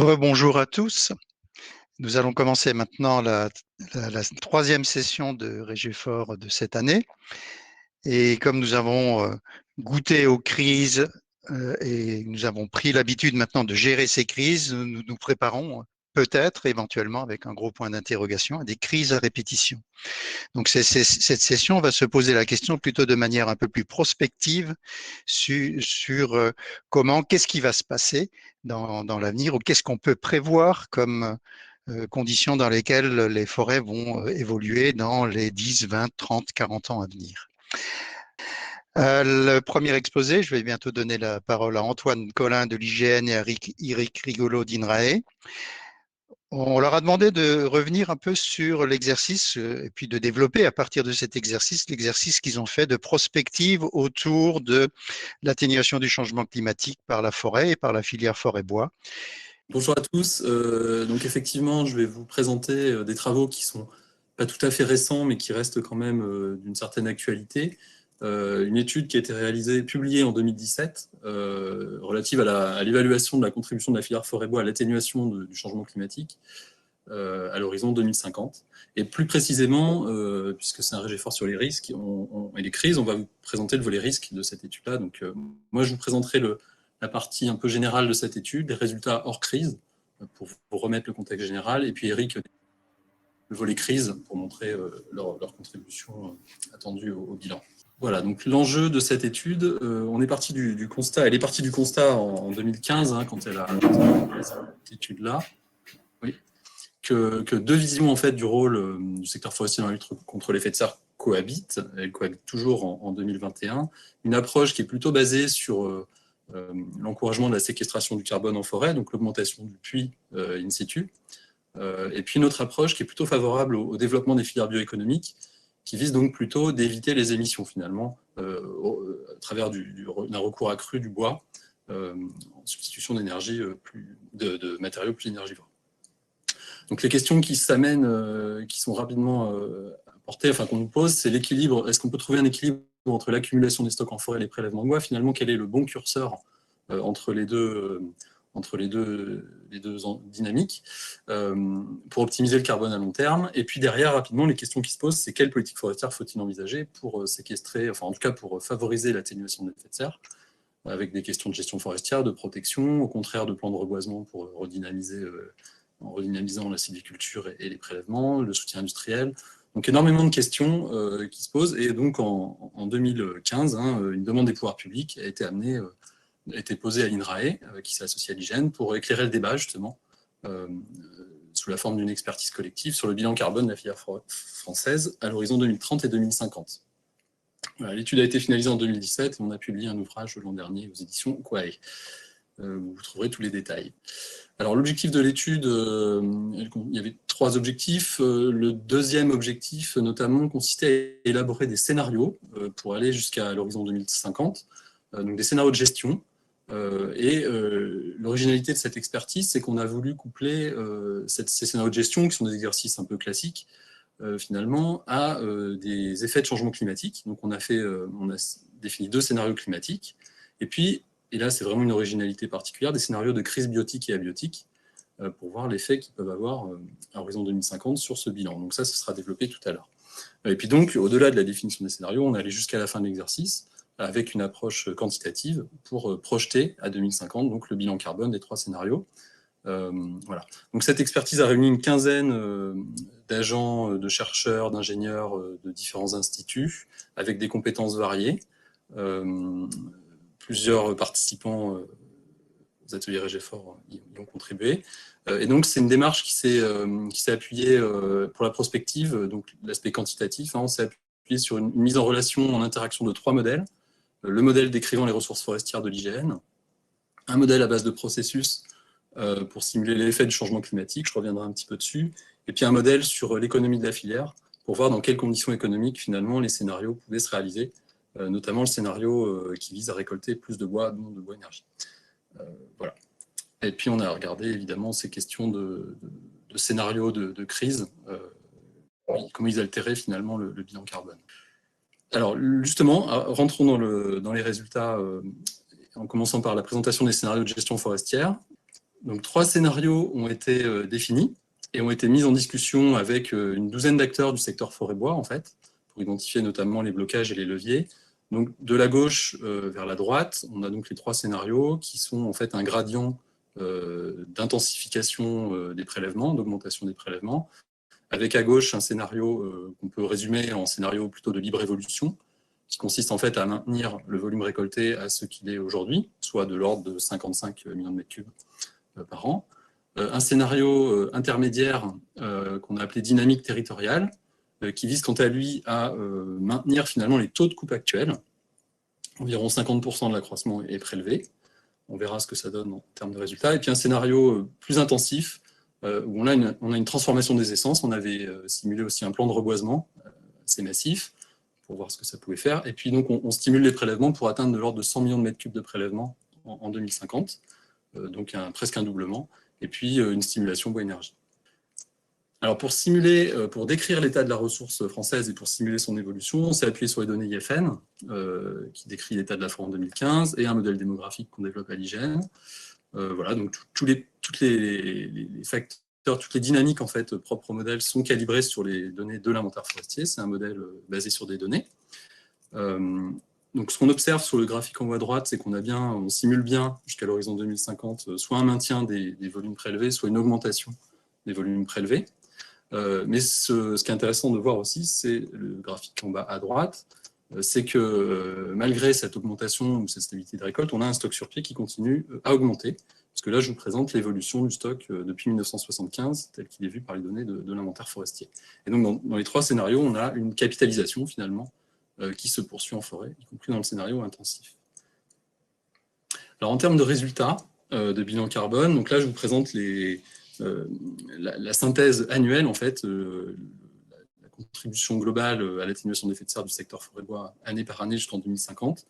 Rebonjour à tous. Nous allons commencer maintenant la troisième session de Régifort de cette année. Et comme nous avons goûté aux crises et nous avons pris l'habitude maintenant de gérer ces crises, nous nous préparons peut-être éventuellement avec un gros point d'interrogation à des crises à répétition. Donc cette session va se poser la question plutôt de manière un peu plus prospective sur qu'est-ce qui va se passer dans l'avenir ou qu'est-ce qu'on peut prévoir comme conditions dans lesquelles les forêts vont évoluer dans les 10, 20, 30, 40 ans à venir. Le premier exposé, je vais bientôt donner la parole à Antoine Collin de l'IGN et à Eric Rigolo d'INRAE. On leur a demandé de revenir un peu sur l'exercice et puis de développer à partir de cet exercice, l'exercice qu'ils ont fait de prospective autour de l'atténuation du changement climatique par la forêt et par la filière forêt-bois. Bonjour à tous. Donc effectivement, je vais vous présenter des travaux qui sont pas tout à fait récents, mais qui restent quand même d'une certaine actualité. Une étude qui a été publiée en 2017, relative à l'évaluation de la contribution de la filière forêt-bois à l'atténuation du changement climatique à l'horizon 2050. Et plus précisément, puisque c'est un Régifort sur les risques et les crises, on va vous présenter le volet risque de cette étude-là. Donc moi, je vous présenterai la partie un peu générale de cette étude, des résultats hors crise, pour vous remettre le contexte général, et puis Eric, le volet crise, pour montrer leur contribution attendue au bilan. Voilà, donc l'enjeu de cette étude, on est parti du constat, elle est partie du constat en 2015, quand elle a fait cette étude-là, oui, que deux visions en fait, du rôle du secteur forestier dans la lutte contre l'effet de serre cohabitent. Elles cohabitent toujours en 2021. Une approche qui est plutôt basée sur l'encouragement de la séquestration du carbone en forêt, donc l'augmentation du puits in situ, et puis une autre approche qui est plutôt favorable au développement des filières bioéconomiques, qui vise donc plutôt d'éviter les émissions finalement, à travers d'un recours accru du bois, en substitution d'énergie de matériaux plus énergivores. Donc les questions qui s'amènent, qui sont rapidement apportées, enfin qu'on nous pose, c'est l'équilibre. Est-ce qu'on peut trouver un équilibre entre l'accumulation des stocks en forêt et les prélèvements de bois? Finalement, quel est le bon curseur entre les deux dynamiques pour optimiser le carbone à long terme? Et puis derrière, rapidement, les questions qui se posent, c'est quelle politique forestière faut-il envisager pour séquestrer, enfin en tout cas pour favoriser l'atténuation de l'effet de serre, avec des questions de gestion forestière, de protection, au contraire de plans de reboisement pour redynamiser en redynamisant la sylviculture et les prélèvements, le soutien industriel. Donc énormément de questions qui se posent. Et donc en 2015, une demande des pouvoirs publics a été posée à l'INRAE, qui s'est associée à l'IGN, pour éclairer le débat justement, sous la forme d'une expertise collective sur le bilan carbone de la filière française à l'horizon 2030 et 2050. Voilà, l'étude a été finalisée en 2017 et on a publié un ouvrage l'an dernier aux éditions Quae. Vous trouverez tous les détails. Alors l'objectif de l'étude, il y avait trois objectifs. Le deuxième objectif, notamment, consistait à élaborer des scénarios pour aller jusqu'à l'horizon 2050, donc des scénarios de gestion. L'originalité de cette expertise, c'est qu'on a voulu coupler ces scénarios de gestion, qui sont des exercices un peu classiques, finalement, à des effets de changement climatique. Donc on a défini deux scénarios climatiques, et puis, et là c'est vraiment une originalité particulière, des scénarios de crise biotique et abiotique, pour voir l'effet qu'ils peuvent avoir à l'horizon 2050 sur ce bilan. Donc ça sera développé tout à l'heure. Et puis donc, au-delà de la définition des scénarios, on allait jusqu'à la fin de l'exercice, avec une approche quantitative pour projeter à 2050 donc, le bilan carbone des trois scénarios. Voilà. Donc cette expertise a réuni une quinzaine d'agents, de chercheurs, d'ingénieurs de différents instituts, avec des compétences variées. Plusieurs participants aux ateliers Régifort y ont contribué. Et donc c'est une démarche qui s'est appuyée pour la prospective, donc l'aspect quantitatif, on s'est appuyé sur une mise en relation, en interaction de trois modèles. Le modèle décrivant les ressources forestières de l'IGN, un modèle à base de processus pour simuler l'effet du changement climatique, je reviendrai un petit peu dessus, et puis un modèle sur l'économie de la filière, pour voir dans quelles conditions économiques, finalement, les scénarios pouvaient se réaliser, notamment le scénario qui vise à récolter plus de bois, non de bois énergie. Voilà. Et puis on a regardé, évidemment, ces questions de scénarios de crise, comment ils altéraient, finalement, le bilan carbone. Alors, justement, rentrons dans les résultats, en commençant par la présentation des scénarios de gestion forestière. Donc 3 scénarios ont été définis et ont été mis en discussion avec une douzaine d'acteurs du secteur forêt-bois, en fait, pour identifier notamment les blocages et les leviers. Donc de la gauche vers la droite, on a donc les 3 scénarios qui sont en fait un gradient d'intensification des prélèvements, d'augmentation des prélèvements, avec à gauche un scénario qu'on peut résumer en scénario plutôt de libre évolution, qui consiste en fait à maintenir le volume récolté à ce qu'il est aujourd'hui, soit de l'ordre de 55 millions de mètres cubes par an. Un scénario intermédiaire qu'on a appelé dynamique territoriale, qui vise quant à lui à maintenir finalement les taux de coupe actuels. Environ 50% de l'accroissement est prélevé. On verra ce que ça donne en termes de résultats. Et puis un scénario plus intensif, où on a une transformation des essences. On avait simulé aussi un plan de reboisement assez massif pour voir ce que ça pouvait faire. Et puis donc on stimule les prélèvements pour atteindre de l'ordre de 100 millions de mètres cubes de prélèvements en 2050. Donc presque un doublement. Et puis une stimulation bois-énergie. Alors pour simuler, pour décrire l'état de la ressource française et pour simuler son évolution, on s'est appuyé sur les données IFN, qui décrit l'état de la forêt en 2015, et un modèle démographique qu'on développe à l'IGN. Voilà, donc tous les facteurs, toutes les dynamiques en fait propres au modèle sont calibrées sur les données de l'inventaire forestier. C'est un modèle basé sur des données. Donc ce qu'on observe sur le graphique en haut à droite, c'est on simule bien jusqu'à l'horizon 2050 soit un maintien des volumes prélevés, soit une augmentation des volumes prélevés. Mais ce qui est intéressant de voir aussi, c'est le graphique en bas à droite, c'est que malgré cette augmentation ou cette stabilité de récolte, on a un stock sur pied qui continue à augmenter. Parce que là, je vous présente l'évolution du stock depuis 1975, tel qu'il est vu par les données de l'inventaire forestier. Et donc, dans les 3 scénarios, on a une capitalisation, finalement, qui se poursuit en forêt, y compris dans le scénario intensif. Alors, en termes de résultats de bilan carbone, donc là, je vous présente la synthèse annuelle, en fait, la contribution globale à l'atténuation d'effets de serre du secteur forêt-bois année par année jusqu'en 2050.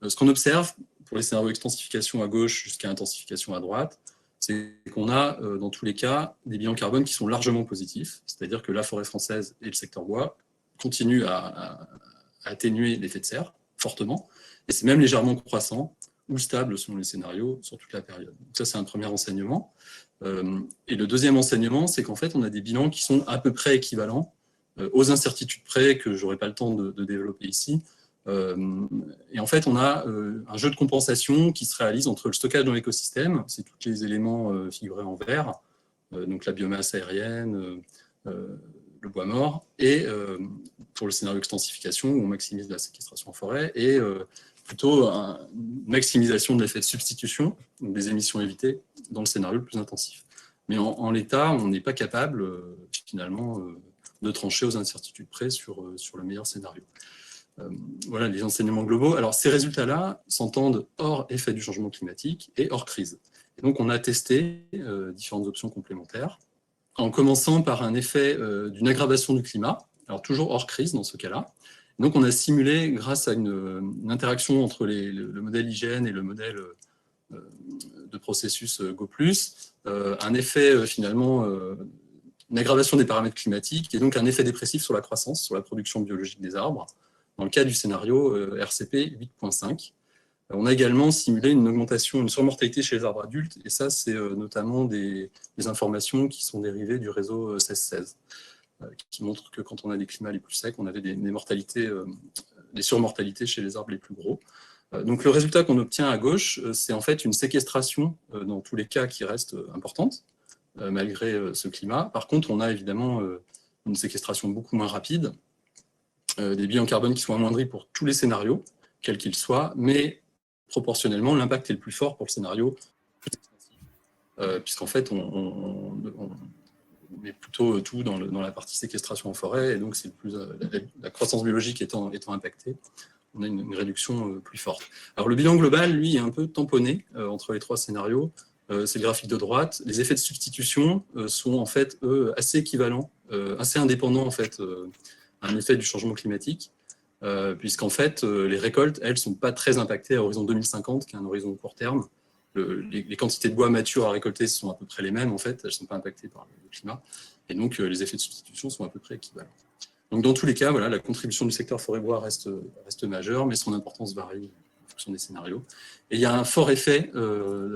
Ce qu'on observe pour les scénarios extensification à gauche jusqu'à intensification à droite, c'est qu'on a dans tous les cas des bilans carbone qui sont largement positifs, c'est-à-dire que la forêt française et le secteur bois continuent à atténuer l'effet de serre fortement, et c'est même légèrement croissant ou stable selon les scénarios sur toute la période. Donc ça, c'est un premier enseignement. Et le deuxième enseignement, c'est qu'en fait, on a des bilans qui sont à peu près équivalents, aux incertitudes près que je n'aurai pas le temps de développer ici. Et en fait, on a un jeu de compensation qui se réalise entre le stockage dans l'écosystème, c'est tous les éléments figurés en vert, donc la biomasse aérienne, le bois mort, et pour le scénario extensification, où on maximise la séquestration en forêt, et plutôt une maximisation de l'effet de substitution, donc des émissions évitées, dans le scénario le plus intensif. Mais en l'état, on n'est pas capable, finalement, de trancher aux incertitudes près sur le meilleur scénario. Voilà les enseignements globaux. Alors, ces résultats-là s'entendent hors effet du changement climatique et hors crise. Et donc, on a testé différentes options complémentaires, en commençant par un effet d'une aggravation du climat, alors toujours hors crise dans ce cas-là. Donc, on a simulé, grâce à une interaction entre le modèle IGN et le modèle de processus Go+, un effet finalement, une aggravation des paramètres climatiques et donc un effet dépressif sur la croissance, sur la production biologique des arbres, dans le cas du scénario RCP 8.5. On a également simulé une augmentation, une surmortalité chez les arbres adultes, et ça, c'est notamment des informations qui sont dérivées du réseau 16-16, qui montrent que quand on a des climats les plus secs, on avait des mortalités, des surmortalités chez les arbres les plus gros. Donc le résultat qu'on obtient à gauche, c'est en fait une séquestration, dans tous les cas, qui reste importante, malgré ce climat. Par contre, on a évidemment une séquestration beaucoup moins rapide, des bilans carbone qui sont amoindris pour tous les scénarios, quels qu'ils soient, mais proportionnellement, l'impact est le plus fort pour le scénario plus extensif, puisqu'en fait, on met plutôt tout dans la partie séquestration en forêt, et donc c'est la croissance biologique étant impactée, on a une réduction plus forte. Alors le bilan global, lui, est un peu tamponné entre les 3 scénarios. C'est le graphique de droite. Les effets de substitution sont en fait, eux, assez équivalents, assez indépendants en fait, à un effet du changement climatique, puisqu'en fait, les récoltes, elles, ne sont pas très impactées à l'horizon 2050, qui est un horizon court terme. Les quantités de bois matures à récolter sont à peu près les mêmes, en fait, elles ne sont pas impactées par le climat, et donc les effets de substitution sont à peu près équivalents. Donc dans tous les cas, voilà, la contribution du secteur forêt-bois reste majeure, mais son importance varie. construction des scénarios. Et il y a un fort effet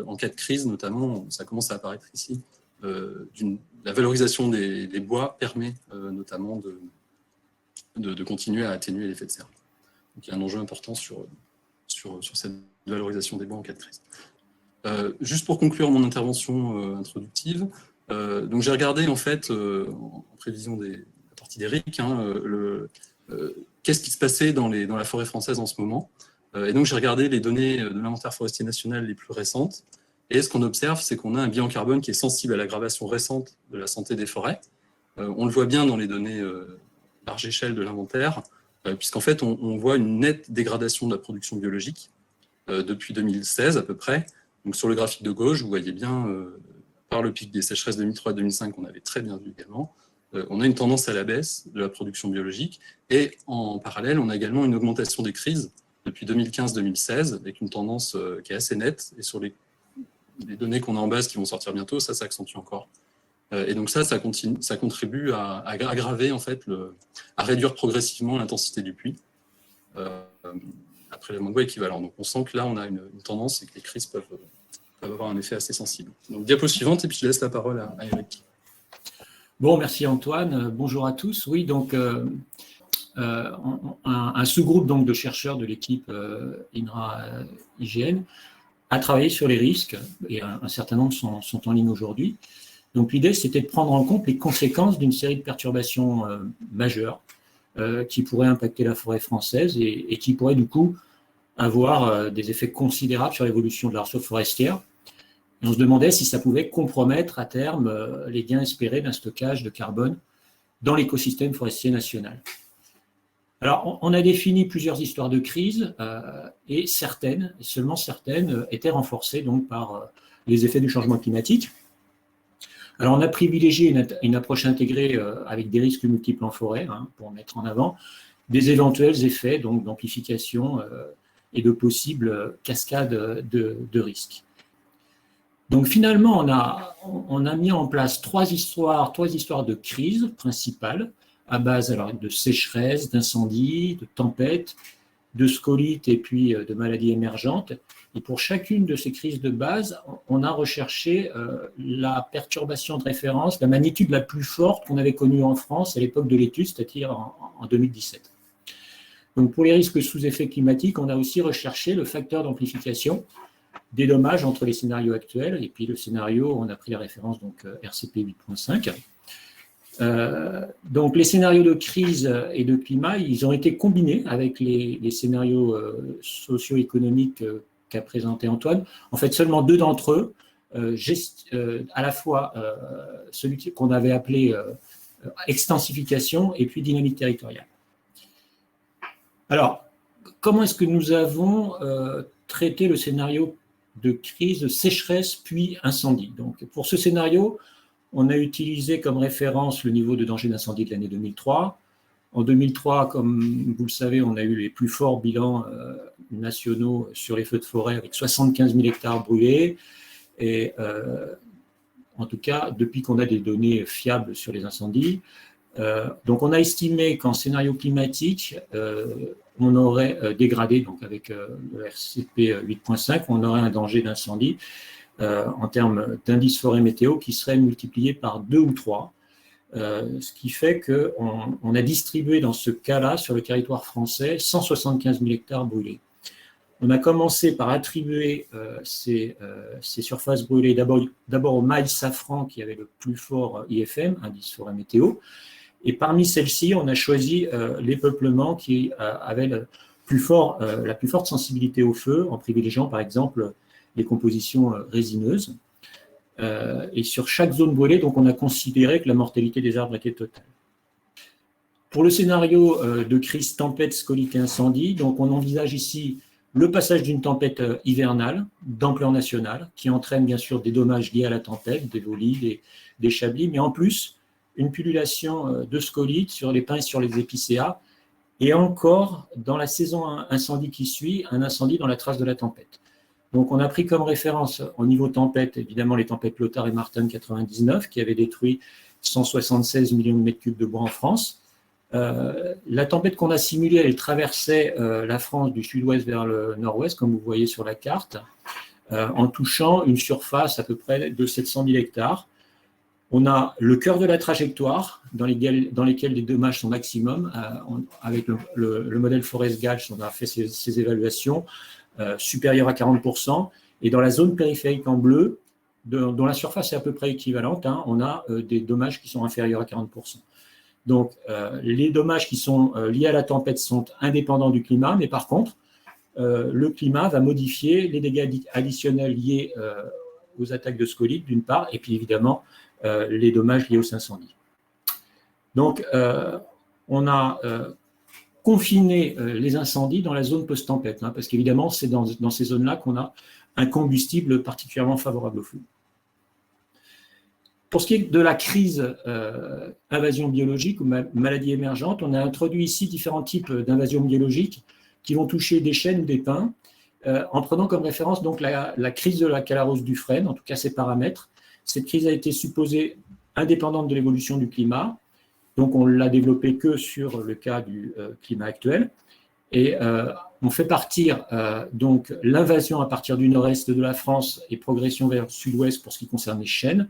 en cas de crise, notamment, ça commence à apparaître ici, la valorisation des bois permet notamment de continuer à atténuer l'effet de serre. Donc il y a un enjeu important sur cette valorisation des bois en cas de crise. Juste pour conclure mon intervention introductive, donc j'ai regardé en fait, en prévision de la partie d'Éric, qu'est-ce qui se passait dans la forêt française en ce moment. Et donc j'ai regardé les données de l'inventaire forestier national les plus récentes. Et ce qu'on observe, c'est qu'on a un bilan carbone qui est sensible à l'aggravation récente de la santé des forêts. On le voit bien dans les données large échelle de l'inventaire, puisqu'en fait on voit une nette dégradation de la production biologique depuis 2016 à peu près. Donc sur le graphique de gauche, vous voyez bien, par le pic des sécheresses 2003-2005, qu'on avait très bien vu également, on a une tendance à la baisse de la production biologique, et en parallèle, on a également une augmentation des crises depuis 2015-2016, avec une tendance qui est assez nette, et sur les données qu'on a en base qui vont sortir bientôt, ça s'accentue encore. Et donc ça contribue à aggraver, en fait, à réduire progressivement l'intensité du pluie, après les bois équivalents. Donc on sent que là, on a une tendance et que les crises peuvent avoir un effet assez sensible. Donc diapo suivante, et puis je laisse la parole à Éric. Bon, merci Antoine. Bonjour à tous. Oui, donc un sous-groupe donc, de chercheurs de l'équipe INRA-IGN a travaillé sur les risques, et un certain nombre sont en ligne aujourd'hui. Donc l'idée, c'était de prendre en compte les conséquences d'une série de perturbations majeures qui pourraient impacter la forêt française et qui pourraient du coup avoir des effets considérables sur l'évolution de la ressource forestière. Et on se demandait si ça pouvait compromettre à terme les gains espérés d'un stockage de carbone dans l'écosystème forestier national. Alors, on a défini plusieurs histoires de crise et certaines, seulement certaines, étaient renforcées donc, par les effets du changement climatique. Alors, on a privilégié une approche intégrée avec des risques multiples en forêt, pour mettre en avant des éventuels effets d'amplification et de possibles cascades de risques. Donc finalement, on a mis en place trois histoires de crise principales, à base alors, de sécheresse, d'incendies, de tempêtes, de scolites et puis de maladies émergentes. Et pour chacune de ces crises de base, on a recherché la perturbation de référence, la magnitude la plus forte qu'on avait connue en France à l'époque de l'étude, c'est-à-dire en 2017. Donc pour les risques sous effet climatique, on a aussi recherché le facteur d'amplification des dommages entre les scénarios actuels et puis le scénario, on a pris la référence donc RCP 8.5. Donc les scénarios de crise et de climat, ils ont été combinés avec les scénarios socio-économiques qu'a présenté Antoine. En fait, seulement deux d'entre eux, à la fois celui qu'on avait appelé extensification et puis dynamique territoriale. Alors, comment est-ce que nous avons traité le scénario de crise, sécheresse puis incendie? Donc, pour ce scénario, on a utilisé comme référence le niveau de danger d'incendie de l'année 2003. En 2003, comme vous le savez, on a eu les plus forts bilans nationaux sur les feux de forêt avec 75 000 hectares brûlés. Et en tout cas, depuis qu'on a des données fiables sur les incendies, donc on a estimé qu'en scénario climatique, on aurait dégradé, donc avec le RCP 8.5, on aurait un danger d'incendie en termes d'indice forêt météo qui serait multiplié par 2 ou 3, ce qui fait qu'on a distribué dans ce cas-là, sur le territoire français, 175 000 hectares brûlés. On a commencé par attribuer ces surfaces brûlées d'abord au mail safran qui avait le plus fort IFM, indice forêt météo, et parmi celles-ci, on a choisi les peuplements qui avaient la plus forte sensibilité au feu, en privilégiant par exemple les compositions résineuses. Et sur chaque zone brûlée, donc, on a considéré que la mortalité des arbres était totale. Pour le scénario de crise tempête, scolite et incendie, donc on envisage ici le passage d'une tempête hivernale d'ampleur nationale qui entraîne bien sûr des dommages liés à la tempête, des volis, des chablis, mais en plus une pullulation de scolites sur les pins et sur les épicéas, et encore, dans la saison incendie qui suit, un incendie dans la trace de la tempête. Donc on a pris comme référence au niveau tempête, évidemment les tempêtes Lothar et Martin 99, qui avaient détruit 176 millions de mètres cubes de bois en France, La tempête qu'on a simulée, elle traversait la France du sud-ouest vers le nord-ouest, comme vous voyez sur la carte, en touchant une surface à peu près de 700 000 hectares. On a le cœur de la trajectoire, dans lesquels les dommages sont maximum. Avec le modèle Forest-Galt, on a fait ces évaluations supérieures à 40%. Et dans la zone périphérique en bleu, dont la surface est à peu près équivalente, on a des dommages qui sont inférieurs à 40%. Donc, les dommages qui sont liés à la tempête sont indépendants du climat, mais par contre, le climat va modifier les dégâts additionnels liés aux attaques de scolytes, d'une part, et puis évidemment, les dommages liés aux incendies. Donc, on a confiné les incendies dans la zone post-tempête, parce qu'évidemment, c'est dans ces zones-là qu'on a un combustible particulièrement favorable au feu. Pour ce qui est de la crise invasion biologique ou maladie émergente, on a introduit ici différents types d'invasions biologiques qui vont toucher des chênes ou des pins, en prenant comme référence donc la crise de la Calarose du frêne, en tout cas ses paramètres. Cette crise a été supposée indépendante de l'évolution du climat, donc on ne l'a développée que sur le cas du climat actuel. Et on fait partir donc l'invasion à partir du nord-est de la France et progression vers le sud-ouest pour ce qui concerne les chênes,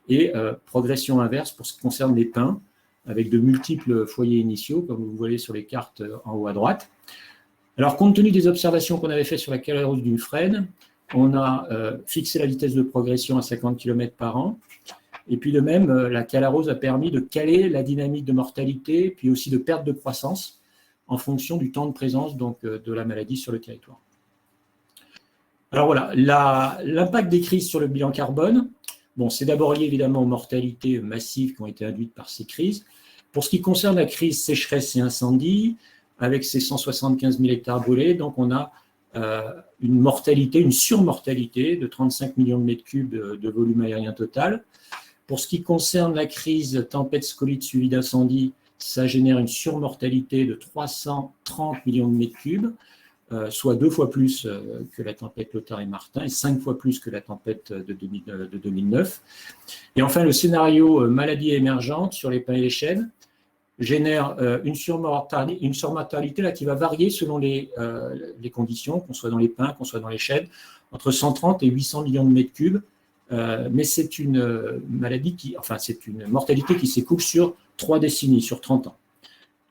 et progression inverse pour ce qui concerne les pins, avec de multiples foyers initiaux, comme vous voyez sur les cartes en haut à droite. Alors, compte tenu des observations qu'on avait faites sur la Calarose du frêne, on a fixé la vitesse de progression à 50 km par an. Et puis de même, la Calarose a permis de caler la dynamique de mortalité, puis aussi de perte de croissance, en fonction du temps de présence donc, de la maladie sur le territoire. Alors voilà, l'impact des crises sur le bilan carbone, bon, c'est d'abord lié évidemment aux mortalités massives qui ont été induites par ces crises. Pour ce qui concerne la crise sécheresse et incendie, avec ces 175 000 hectares brûlés, donc on a une mortalité, une surmortalité de 35 millions de mètres cubes de volume aérien total. Pour ce qui concerne la crise tempête scolite suivie d'incendie, ça génère une surmortalité de 330 millions de mètres cubes, soit 2 fois plus que la tempête Lothar et Martin et 5 fois plus que la tempête de 2009. Et enfin, le scénario maladie émergente sur les pins et les chênes génère une surmortalité là, qui va varier selon les conditions, qu'on soit dans les pins, qu'on soit dans les chênes, entre 130 et 800 millions de mètres cubes. Mais c'est une maladie c'est une mortalité qui s'écoule sur 3 décennies, sur 30 ans.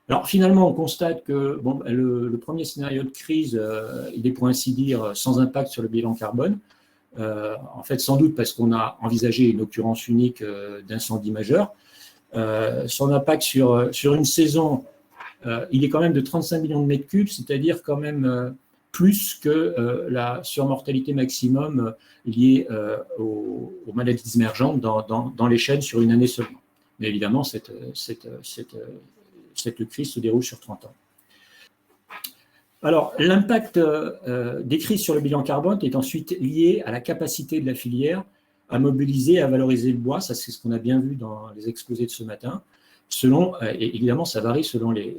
Alors finalement, on constate que bon, le premier scénario de crise, il est pour ainsi dire sans impact sur le bilan carbone. En fait, sans doute parce qu'on a envisagé une occurrence unique d'incendie majeur. Son impact sur une saison, il est quand même de 35 millions de mètres cubes, c'est-à-dire quand même plus que la surmortalité maximum liée aux maladies émergentes dans les chênes sur une année seulement. Mais évidemment, cette crise se déroule sur 30 ans. Alors, l'impact des crises sur le bilan carbone est ensuite lié à la capacité de la filière à mobiliser et à valoriser le bois. Ça, c'est ce qu'on a bien vu dans les exposés de ce matin. Et évidemment, ça varie selon les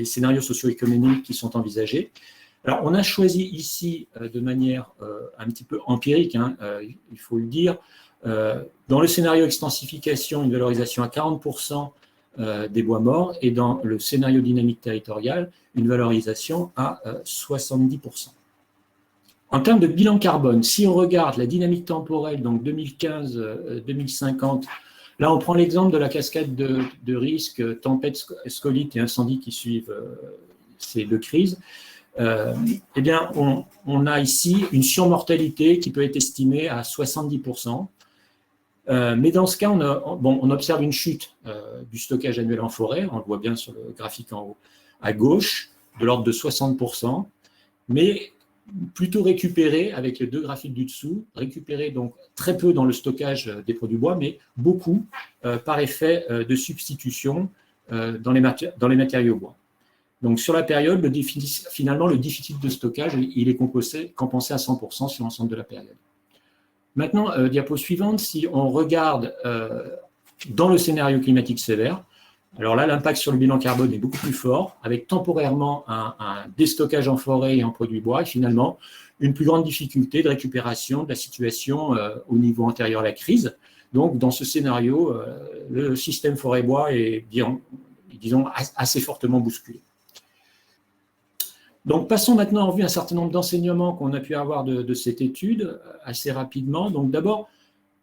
scénarios socio-économiques qui sont envisagés. Alors, on a choisi ici, de manière un petit peu empirique, il faut le dire, dans le scénario extensification, une valorisation à 40% des bois morts, et dans le scénario dynamique territoriale, une valorisation à 70%. En termes de bilan carbone, si on regarde la dynamique temporelle, donc 2015-2050, là on prend l'exemple de la cascade de risques, tempête, scolite et incendie qui suivent ces 2 crises, eh bien on a ici une surmortalité qui peut être estimée à 70%. Mais dans ce cas, on observe une chute du stockage annuel en forêt, on le voit bien sur le graphique en haut à gauche, de l'ordre de 60%, mais plutôt récupéré avec les 2 graphiques du dessous, récupéré donc très peu dans le stockage des produits bois, mais beaucoup par effet de substitution dans les matériaux bois. Donc sur la période, finalement, le déficit de stockage, il est compensé à 100% sur l'ensemble de la période. Maintenant, diapo suivante, si on regarde dans le scénario climatique sévère, alors là, l'impact sur le bilan carbone est beaucoup plus fort, avec temporairement un déstockage en forêt et en produits bois, et finalement, une plus grande difficulté de récupération de la situation au niveau antérieur à la crise. Donc, dans ce scénario, le système forêt-bois est disons, assez fortement bousculé. Donc, passons maintenant en vue un certain nombre d'enseignements qu'on a pu avoir de cette étude assez rapidement. Donc, d'abord,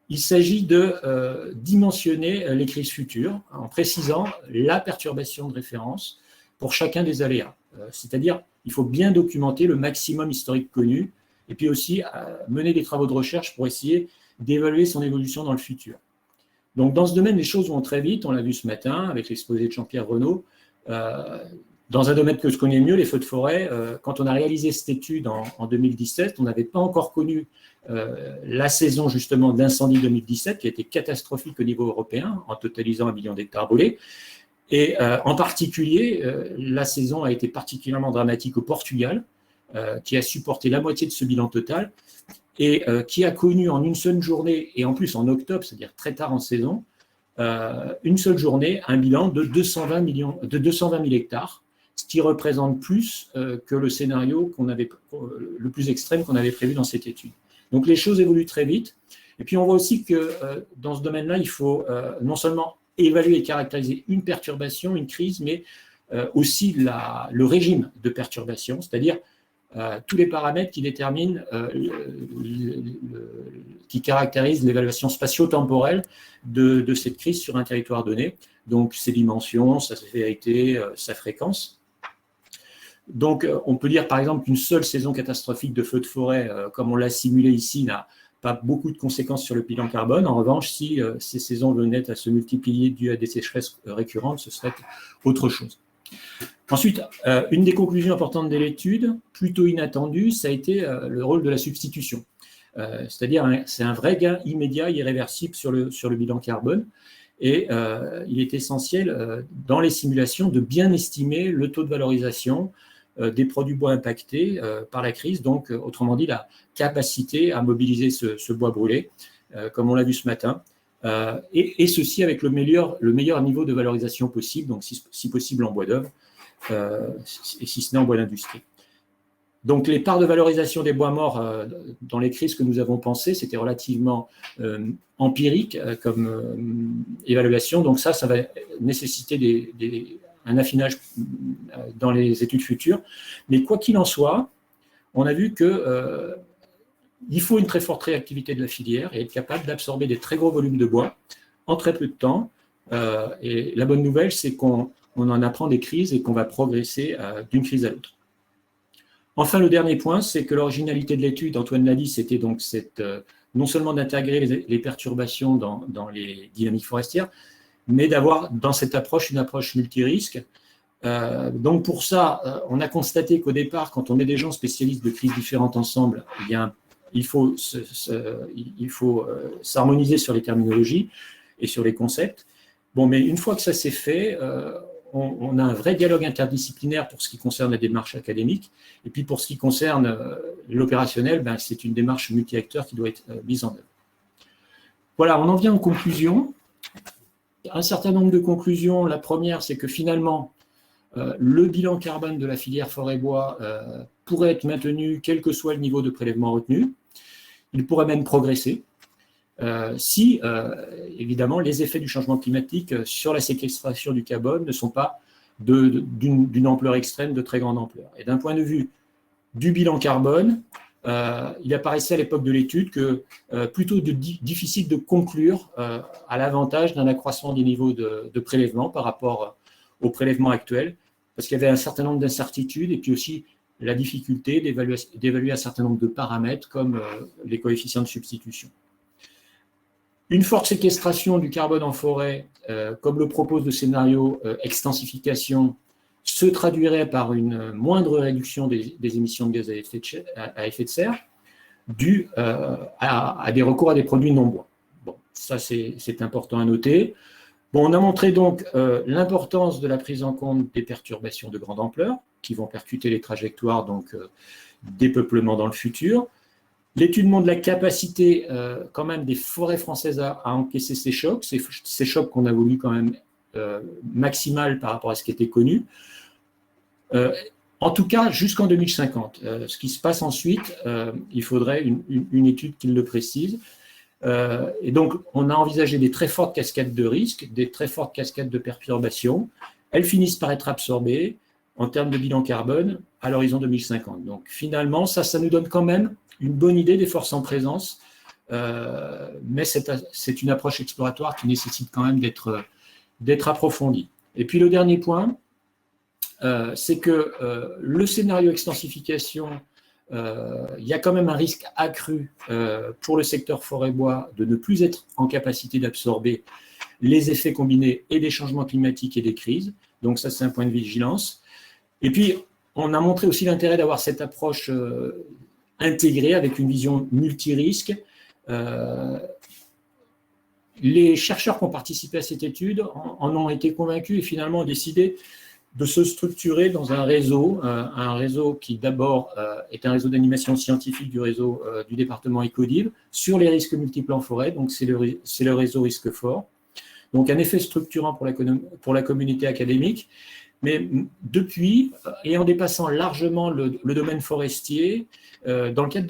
il s'agit de dimensionner les crises futures en précisant la perturbation de référence pour chacun des aléas. C'est-à-dire, il faut bien documenter le maximum historique connu et puis aussi mener des travaux de recherche pour essayer d'évaluer son évolution dans le futur. Donc, dans ce domaine, les choses vont très vite. On l'a vu ce matin avec l'exposé de Jean-Pierre Renaud. Dans un domaine que je connais mieux, les feux de forêt, quand on a réalisé cette étude en 2017, on n'avait pas encore connu la saison justement d'incendie 2017 qui a été catastrophique au niveau européen en totalisant 1 million d'hectares brûlés. Et en particulier, la saison a été particulièrement dramatique au Portugal, qui a supporté la moitié de ce bilan total et qui a connu en une seule journée, et en plus en octobre, c'est-à-dire très tard en saison, une seule journée, un bilan de 220 000 hectares, ce qui représente plus que le scénario le plus extrême qu'on avait prévu dans cette étude. Donc les choses évoluent très vite. Et puis on voit aussi que dans ce domaine-là, il faut non seulement évaluer et caractériser une perturbation, une crise, mais aussi le régime de perturbation, c'est-à-dire tous les paramètres qui déterminent, qui caractérisent l'évaluation spatio-temporelle de cette crise sur un territoire donné. Donc ses dimensions, sa sévérité, sa fréquence. Donc, on peut dire par exemple qu'une seule saison catastrophique de feux de forêt, comme on l'a simulé ici, n'a pas beaucoup de conséquences sur le bilan carbone. En revanche, si ces saisons venaient à se multiplier dues à des sécheresses récurrentes, ce serait autre chose. Ensuite, une des conclusions importantes de l'étude, plutôt inattendue, ça a été le rôle de la substitution. C'est-à-dire, c'est un vrai gain immédiat, irréversible sur le bilan carbone. Et il est essentiel dans les simulations de bien estimer le taux de valorisation des produits bois impactés par la crise, donc autrement dit la capacité à mobiliser ce bois brûlé, comme on l'a vu ce matin, et ceci avec le meilleur niveau de valorisation possible, donc si possible en bois d'œuvre, et si ce n'est en bois d'industrie. Donc les parts de valorisation des bois morts dans les crises que nous avons pensées, c'était relativement empirique comme évaluation, donc ça va nécessiter un affinage dans les études futures. Mais quoi qu'il en soit, on a vu qu'il faut une très forte réactivité de la filière et être capable d'absorber des très gros volumes de bois en très peu de temps. Et la bonne nouvelle, c'est qu'on en apprend des crises et qu'on va progresser d'une crise à l'autre. Enfin, le dernier point, c'est que l'originalité de l'étude, Antoine l'a dit, c'était donc non seulement d'intégrer les perturbations dans les dynamiques forestières, mais d'avoir dans cette approche une approche multirisque. Donc pour ça, on a constaté qu'au départ, quand on met des gens spécialistes de crises différentes ensemble, il faut s'harmoniser sur les terminologies et sur les concepts. Bon, mais une fois que ça s'est fait, on a un vrai dialogue interdisciplinaire pour ce qui concerne la démarche académique. Et puis pour ce qui concerne l'opérationnel, c'est une démarche multi-acteurs qui doit être mise en œuvre. Voilà, on en vient aux conclusions. Un certain nombre de conclusions. La première, c'est que finalement, le bilan carbone de la filière forêt-bois pourrait être maintenu quel que soit le niveau de prélèvement retenu. Il pourrait même progresser si, évidemment, les effets du changement climatique sur la séquestration du carbone ne sont pas d'une ampleur extrême, de très grande ampleur. Et d'un point de vue du bilan carbone, il apparaissait à l'époque de l'étude que plutôt difficile de conclure à l'avantage d'un accroissement des niveaux de prélèvement par rapport au prélèvement actuel, parce qu'il y avait un certain nombre d'incertitudes et puis aussi la difficulté d'évaluer un certain nombre de paramètres comme les coefficients de substitution. Une forte séquestration du carbone en forêt, comme le propose le scénario extensification, se traduirait par une moindre réduction des émissions de gaz à effet de serre due à des recours à des produits non bois. Bon, ça c'est important à noter. Bon, on a montré donc l'importance de la prise en compte des perturbations de grande ampleur qui vont percuter les trajectoires des peuplements dans le futur. L'étude montre la capacité quand même des forêts françaises à encaisser ces chocs qu'on a voulu quand même maximales par rapport à ce qui était connu. En tout cas, jusqu'en 2050. Ce qui se passe ensuite, il faudrait une étude qui le précise. Et donc, on a envisagé des très fortes cascades de risques, des très fortes cascades de perturbations, elles finissent par être absorbées en termes de bilan carbone à l'horizon 2050. Donc finalement, ça nous donne quand même une bonne idée des forces en présence, mais c'est une approche exploratoire qui nécessite quand même d'être approfondie. Et puis le dernier point, c'est que le scénario extensification, il y a quand même un risque accru pour le secteur forêt-bois de ne plus être en capacité d'absorber les effets combinés et des changements climatiques et des crises. Donc ça, c'est un point de vigilance. Et puis, on a montré aussi l'intérêt d'avoir cette approche intégrée avec une vision multirisque. Les chercheurs qui ont participé à cette étude en ont été convaincus et finalement ont décidé de se structurer dans un réseau qui d'abord est un réseau d'animation scientifique du réseau du département Ecodib sur les risques multiples en forêt, donc c'est le réseau risque fort. Donc un effet structurant pour la communauté académique, mais depuis, et en dépassant largement le domaine forestier, dans le cadre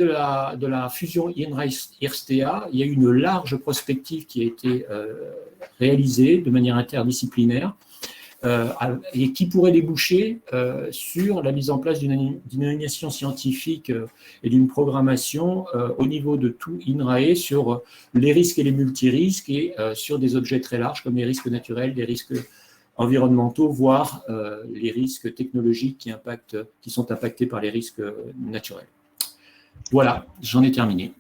de la fusion INRA-IRSTEA, il y a eu une large prospective qui a été réalisée de manière interdisciplinaire, et qui pourrait déboucher sur la mise en place d'une animation scientifique et d'une programmation au niveau de tout INRAE sur les risques et les multirisques et sur des objets très larges comme les risques naturels, les risques environnementaux, voire les risques technologiques qui sont impactés par les risques naturels. Voilà, j'en ai terminé.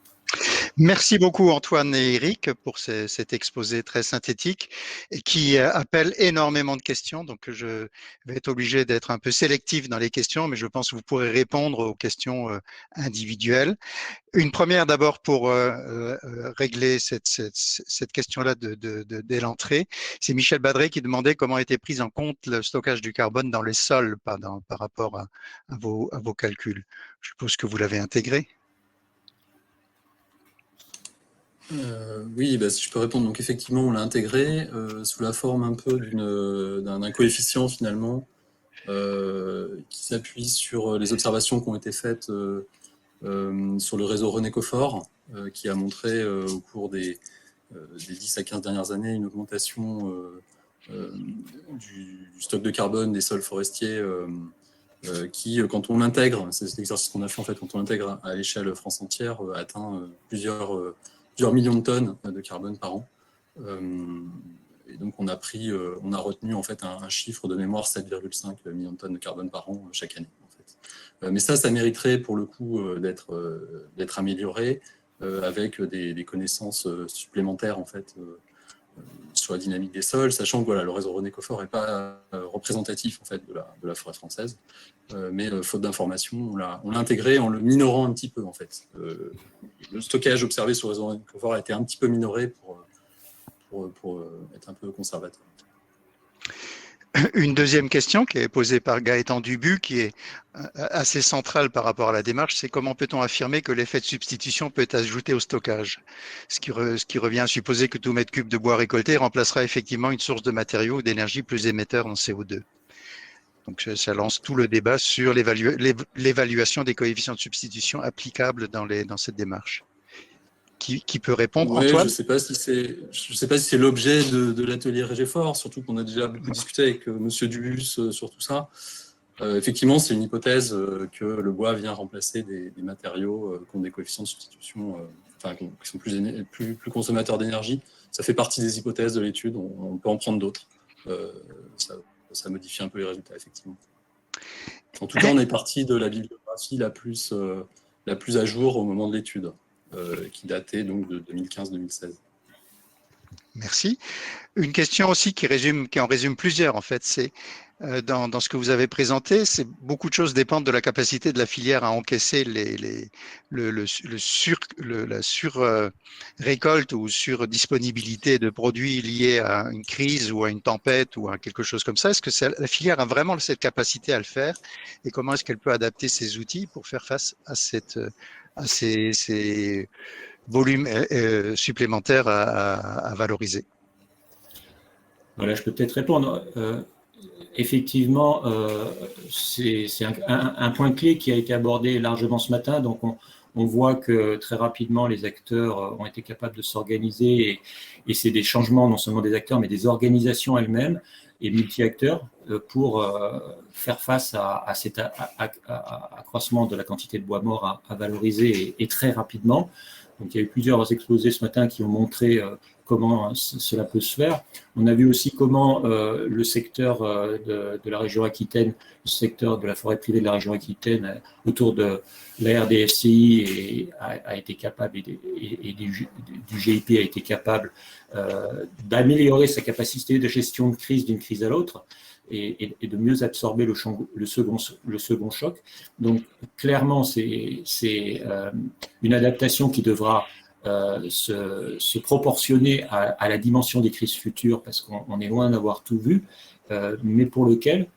Merci beaucoup Antoine et Eric pour cet exposé très synthétique et qui appelle énormément de questions. Donc je vais être obligé d'être un peu sélectif dans les questions, mais je pense que vous pourrez répondre aux questions individuelles. Une première d'abord pour régler cette question-là dès l'entrée. C'est Michel Badré qui demandait comment était pris en compte le stockage du carbone dans les sols par rapport à vos calculs. Je suppose que vous l'avez intégré. Oui, si je peux répondre. Donc effectivement, on l'a intégré sous la forme un peu d'un coefficient finalement qui s'appuie sur les observations qui ont été faites sur le réseau René-Coffort, qui a montré au cours des 10 à 15 dernières années une augmentation du stock de carbone des sols forestiers qui, quand on l'intègre, c'est cet exercice qu'on a fait en fait, quand on l'intègre à l'échelle France entière, atteint plusieurs millions de tonnes de carbone par an. Et donc on a retenu en fait un chiffre de mémoire 7,5 millions de tonnes de carbone par an chaque année. En fait. Mais ça mériterait pour le coup d'être amélioré avec des connaissances supplémentaires en fait sur la dynamique des sols, sachant que voilà, le réseau René-Coffort n'est pas représentatif en fait de la forêt française, mais faute d'informations, on l'a intégré en le minorant un petit peu en fait. Le stockage observé sur le réseau René-Coffort a été un petit peu minoré pour être un peu conservateur. Une deuxième question qui est posée par Gaëtan Dubu, qui est assez centrale par rapport à la démarche, c'est comment peut-on affirmer que l'effet de substitution peut être ajouté au stockage, ce qui revient à supposer que tout mètre cube de bois récolté remplacera effectivement une source de matériaux ou d'énergie plus émetteur en CO2. Donc ça lance tout le débat sur l'évaluation des coefficients de substitution applicables dans cette démarche. Qui peut répondre, ouais, Antoine? Je sais pas si c'est l'objet de l'atelier Régéfort, surtout qu'on a déjà beaucoup discuté avec Monsieur Dubus sur tout ça. Effectivement, c'est une hypothèse que le bois vient remplacer des matériaux qui ont des coefficients de substitution, qui sont plus consommateurs d'énergie. Ça fait partie des hypothèses de l'étude. On peut en prendre d'autres. Ça modifie un peu les résultats, effectivement. En tout cas, on est parti de la bibliographie la plus à jour au moment de l'étude. Qui datait donc de 2015-2016. Merci. Une question aussi qui en résume plusieurs en fait, c'est dans ce que vous avez présenté, c'est beaucoup de choses dépendent de la capacité de la filière à encaisser la sur-récolte ou sur-disponibilité de produits liés à une crise ou à une tempête ou à quelque chose comme ça. Est-ce que la filière a vraiment cette capacité à le faire et comment est-ce qu'elle peut adapter ses outils pour faire face à ces volumes supplémentaires à valoriser? Voilà, je peux peut-être répondre. Effectivement, c'est un point clé qui a été abordé largement ce matin. Donc, on voit que très rapidement, les acteurs ont été capables de s'organiser et c'est des changements non seulement des acteurs, mais des organisations elles-mêmes et multi-acteurs pour faire face à cet accroissement de la quantité de bois mort à valoriser et très rapidement. Donc, il y a eu plusieurs exposés ce matin qui ont montré comment cela peut se faire. On a vu aussi comment le secteur de la région Aquitaine, le secteur de la forêt privée de la région Aquitaine, autour de la RDFCI a été capable et du GIP a été capable d'améliorer sa capacité de gestion de crise d'une crise à l'autre et de mieux absorber le second choc. Donc, clairement, c'est une adaptation qui devra se proportionner à la dimension des crises futures, parce qu'on est loin d'avoir tout vu, mais pour lequel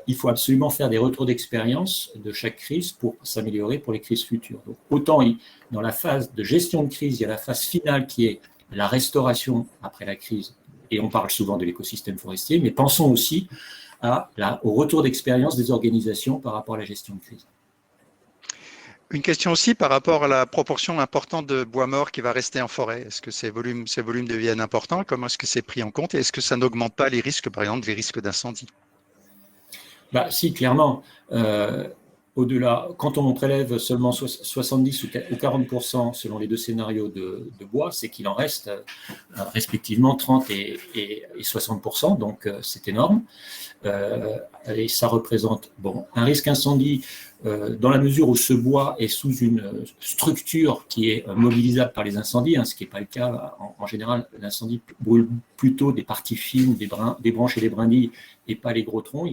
il faut absolument faire des retours d'expérience de chaque crise pour s'améliorer pour les crises futures. Donc, autant dans la phase de gestion de crise, il y a la phase finale qui est la restauration après la crise, et on parle souvent de l'écosystème forestier, mais pensons aussi au retour d'expérience des organisations par rapport à la gestion de crise. Une question aussi par rapport à la proportion importante de bois mort qui va rester en forêt. Est-ce que ces volumes deviennent importants? Comment est-ce que c'est pris en compte? Et est-ce que ça n'augmente pas les risques, par exemple, les risques d'incendie? Si, clairement. Au-delà, quand on prélève seulement 70 ou 40% selon les deux scénarios de bois, c'est qu'il en reste respectivement 30 et 60%, donc c'est énorme. Et ça représente un risque incendie dans la mesure où ce bois est sous une structure qui est mobilisable par les incendies, ce qui n'est pas le cas. En général, l'incendie brûle plutôt des parties fines, des branches et des brindilles, et pas les gros troncs.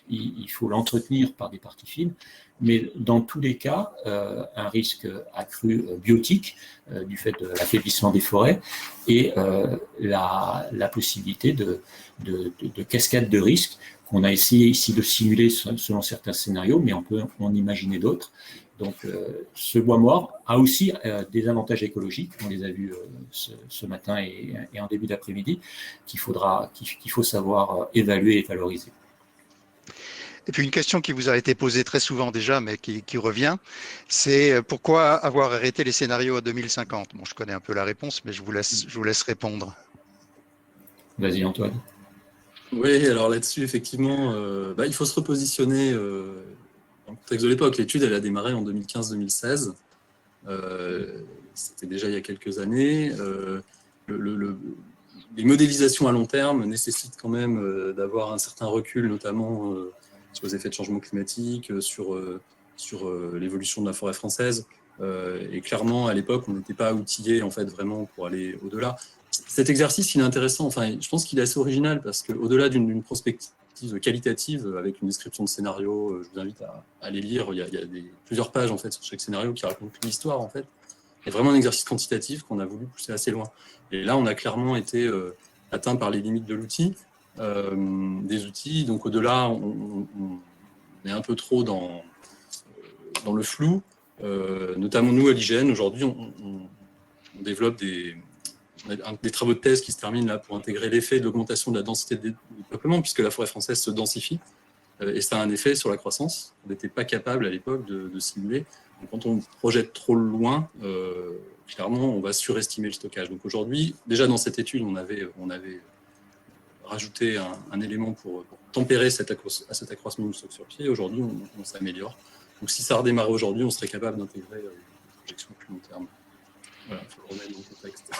Il faut l'entretenir par des parties fines. Mais dans tous les cas, un risque accru biotique du fait de l'affaiblissement des forêts et la possibilité de cascade de risques qu'on a essayé ici de simuler selon certains scénarios, mais on peut en imaginer d'autres. Donc, ce bois mort a aussi des avantages écologiques, on les a vus ce matin et en début d'après-midi, qu'il faut savoir évaluer et valoriser. Et puis une question qui vous a été posée très souvent déjà, mais qui revient, c'est pourquoi avoir arrêté les scénarios à 2050? Bon, je connais un peu la réponse, mais je vous laisse répondre. Vas-y, Antoine. Oui, alors là-dessus, effectivement, il faut se repositionner dans le contexte de l'époque. L'étude, elle a démarré en 2015-2016. C'était déjà il y a quelques années. Les modélisations à long terme nécessitent quand même d'avoir un certain recul, notamment sur les effets de changement climatique, sur l'évolution de la forêt française. Et clairement, à l'époque, on n'était pas outillé en fait vraiment pour aller au-delà. Cet exercice, il est intéressant. Enfin, je pense qu'il est assez original parce qu'au-delà d'une prospective qualitative avec une description de scénario, je vous invite à les lire. Il y a plusieurs pages en fait sur chaque scénario qui racontent l'histoire en fait. Il y a vraiment un exercice quantitatif qu'on a voulu pousser assez loin. Et là, on a clairement été atteint par les limites de l'outil, des outils. Donc au-delà, on est un peu trop dans le flou. Notamment nous à l'IGN, aujourd'hui, on développe des travaux de thèse qui se terminent là pour intégrer l'effet de l'augmentation de la densité de peuplement, puisque la forêt française se densifie, et ça a un effet sur la croissance. On n'était pas capable à l'époque de simuler. Donc, quand on projette trop loin, clairement, on va surestimer le stockage. Donc aujourd'hui, déjà dans cette étude, on avait rajouté un élément pour tempérer cet accroissement du stock sur pied. Aujourd'hui, on s'améliore. Donc si ça redémarrait aujourd'hui, on serait capable d'intégrer une projection plus long terme. Voilà, il faut le remettre dans le contexte.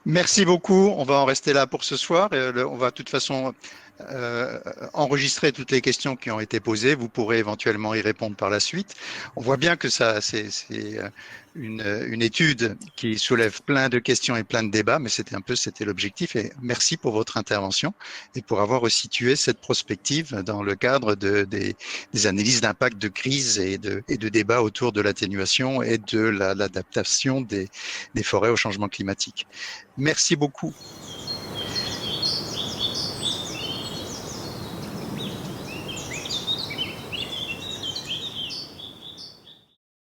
Merci beaucoup. On va en rester là pour ce soir. On va de toute façon enregistrer toutes les questions qui ont été posées. Vous pourrez éventuellement y répondre par la suite. On voit bien que c'est une étude qui soulève plein de questions et plein de débats, mais c'était l'objectif. Et merci pour votre intervention et pour avoir resitué cette prospective dans le cadre des analyses d'impact de crise et de débats autour de l'atténuation et de l'adaptation des forêts au changement climatique. Merci beaucoup.